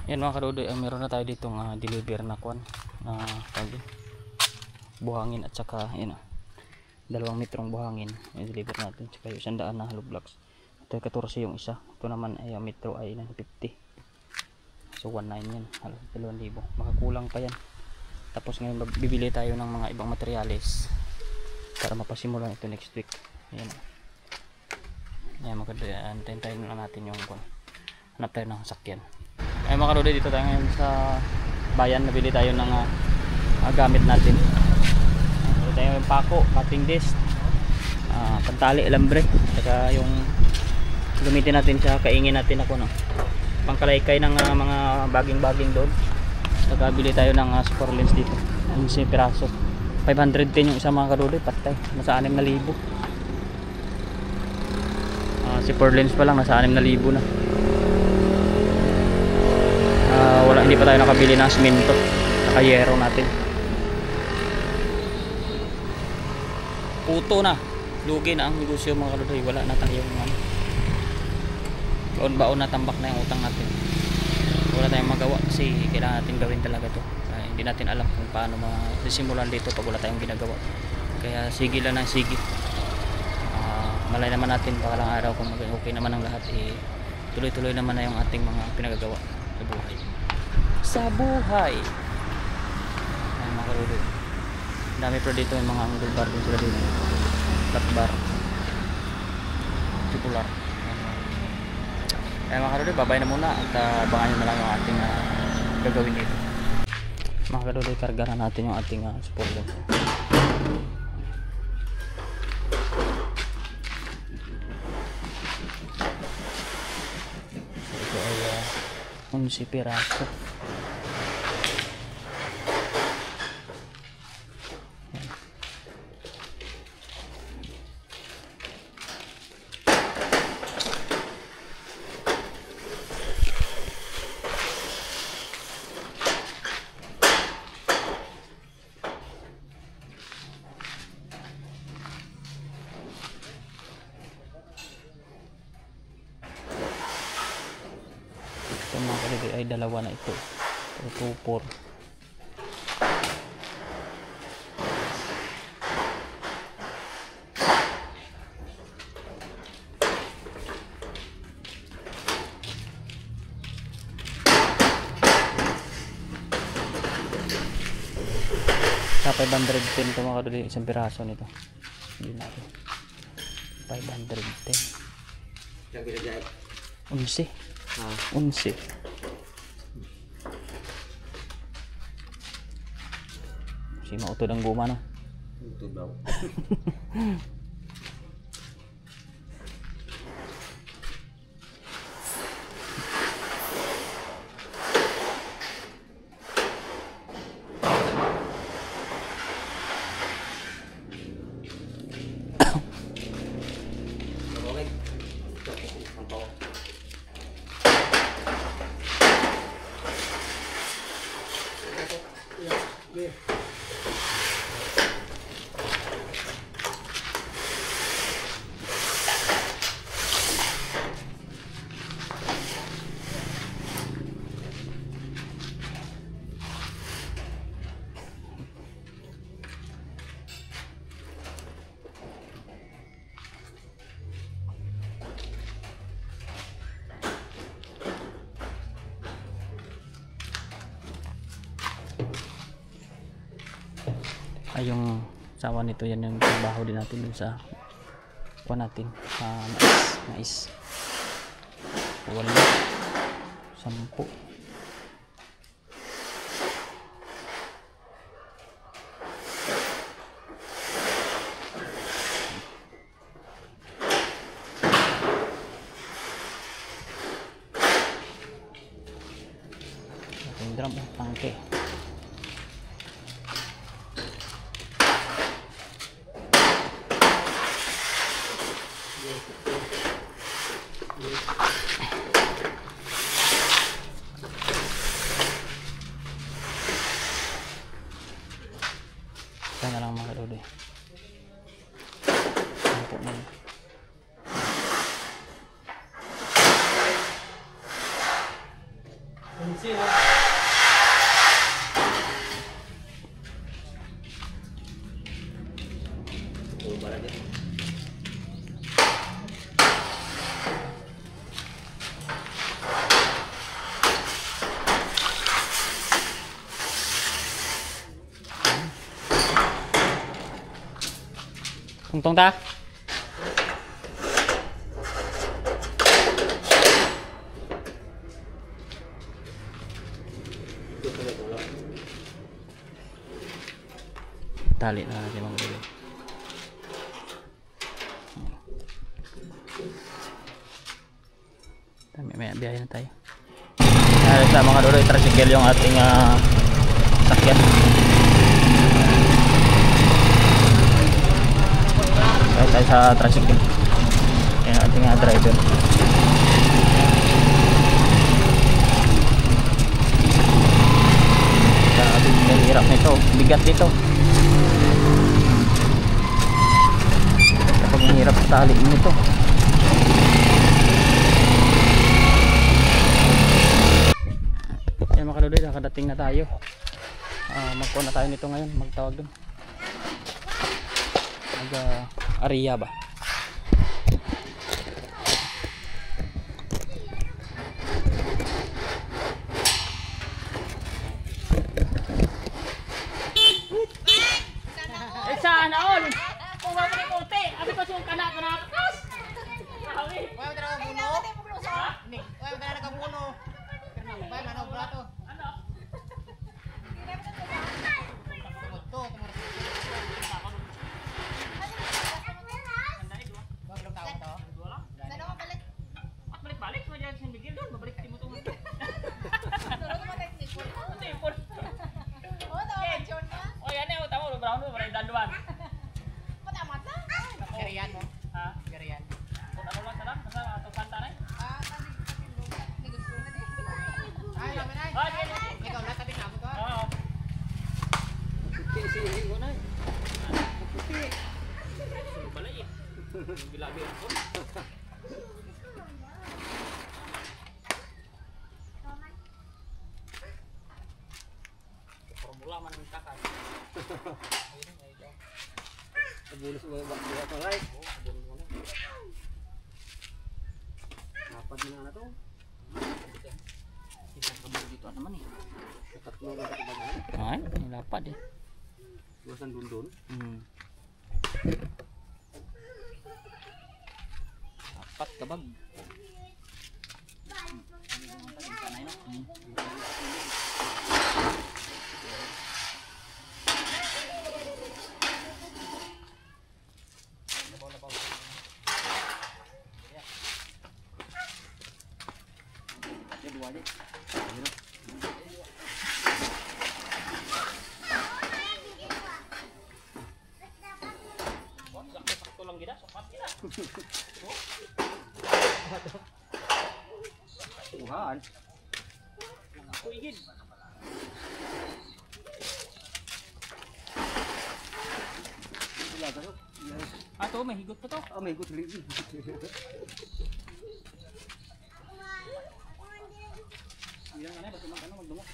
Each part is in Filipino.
Yan mga kadudoy, meron na tayo dito deliver na kwan na buhangin at saka yan 2 metrong buhangin yung deliver natin, saka yung 100 na hollow blocks. Ito 14 yung isa, ito naman ay metro ay 950, so 19 yan, 2,000, makakulang pa yan. Tapos ngayon bibili tayo ng mga ibang materyales para mapasimulan ito next week. Yan mga kadudoy, antayin tayo na natin yung kwan, hanap tayo ng sakyan. Ay mga kadudoy, dito tayo ngayon sa bayan, nabili tayo ng gamit natin. Nabili tayo yung pako, cutting disc, pantali, alambre, saka yung gamitin natin sa kaingin natin ako pangkalaykay ng mga baging doon. Saka bili tayo ng super lens dito, 11 piraso, 510 yung isa mga kadudoy, patay, nasa 6,000. Super lens pa lang nasa 6,000 na. Hindi pa tayo nakabili ng simento, nakayero natin. Puto na, lugi na ang negosyo mga kadudoy, wala na tayong baon na, tambak na yung utang natin. Wala tayong magawa kasi kailangan natin gawin talaga to. Hindi natin alam kung paano masisimulan dito pag wala tayong ginagawa, kaya sige lang ng sige. Malay naman natin baka lang araw kung okay naman ang lahat, tuloy-tuloy naman na yung ating mga pinagagawa sa buhay. Ay mga kadudoy, dami pa dito yung mga angle bar din sila dito, flat bar, tubular. Ay mga kadudoy, babay na muna at abangan nyo na lang yung ating gagawin dito. Mga kadudoy, karga na natin yung ating spoiler. Ito ay 11 piraso. Ito mga kadudoy ay 2 na ito, 2, 4. Sa 510 ito mga kadudoy, isang piraso nito. Hindi natin 510. 11. 11. Si mautod ang guma no. Utod daw. Ay yung sawa nito, yan yung trabaho din natin dun sa kuha natin, mais 8, 10. Ating drum tangke. Ito na lang mga kadudoy. Sampo na. Tungtong ta. Tali na natin mga dulo. May biyahe na tayo. Sa mga dulo, i-tricycle yung ating sakyan. Kaya tayo sa tricycle. Yan ating driver. Grabe, ang hirap nito. Bigat dito. Kapag ang hirap sa tali nito. Yan mga kaludoy, nakadating na tayo. Magkuha na tayo nito ngayon. Magtawag dun. Area ba? Sana all. Kung wala ni konti, abi ko sung kana kas. Awi. Wala dara buno. Ni, wala dara ka buno. Ba ano brato? Ano? Tumot to. Balik mo dyan sa Miguel doon, babalik mo ito. Tulog mo technical. Tipon. Oo, tawag John ka. O yan eh, tama mo, brown mo, maray danduan. Matamat na. Gariyan mo. Ha? Gariyan. Kung ano lang sarap, basta ito kanta na eh. Nigod ko na eh. Ay, namin ay. Ikaw na, tabi na ako ka. Oo. Sili ko na eh. Puti. Sili pala eh. Bilabi ako. Formula man ang kakay. Tabulos mo yung bakit ito, right? Oo, tabulos mo na. Napad mo na ito. Isang dito naman eh. Tatlo na ito ba na? Ay, nilapad eh. Luasan dun-dun? Apat kabag. Tuhan. Aku ingin. Ato may higot pa to. Oh, may higot rin. Yan nga na, ba't naman ka magdungo?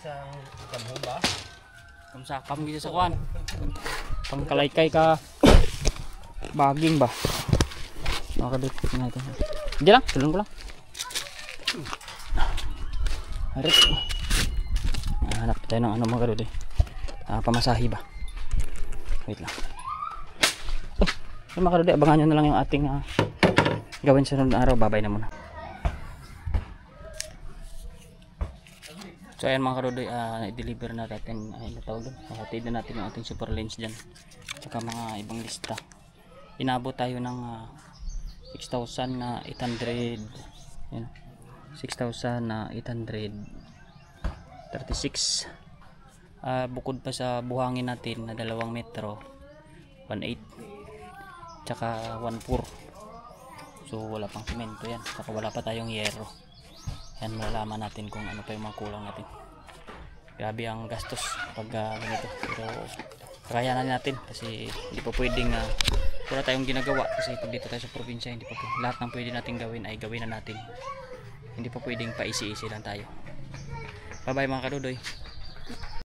isang kamhumba. Kamsakam gitu sa kuan. Pangkalaykay ka baging ba? Makadut natin. Hindi lang, tulong ko lang. Harit. Hanap tayo ng ano mga kadut eh. Pamasahe ba? Wait lang. Mga kadut, abangan nyo na lang yung ating gawin sa sunod na araw. Babay na muna. So ayan mga karodoy, na-deliver na natin, natawag doon, hatid na natin yung ating super lens dyan, tsaka mga ibang lista. Inabot tayo ng 6,800, 6,836. Bukod pa sa buhangin natin na 2 metro, 1.8 tsaka 1.4. So wala pang simento yan, tsaka wala pa tayong yero. Yan, malalaman natin kung ano pa yung mga kulang natin. Grabe ang gastos pag ganito, pero kakayanan natin kasi hindi pa pwedeng wala tayong ginagawa kasi pag dito tayo sa probinsya hindi pa lahat ng pwede natin gawin ay gawin na natin. Hindi pa pwedeng paisi-isi lang tayo. Bye bye mga kadudoy.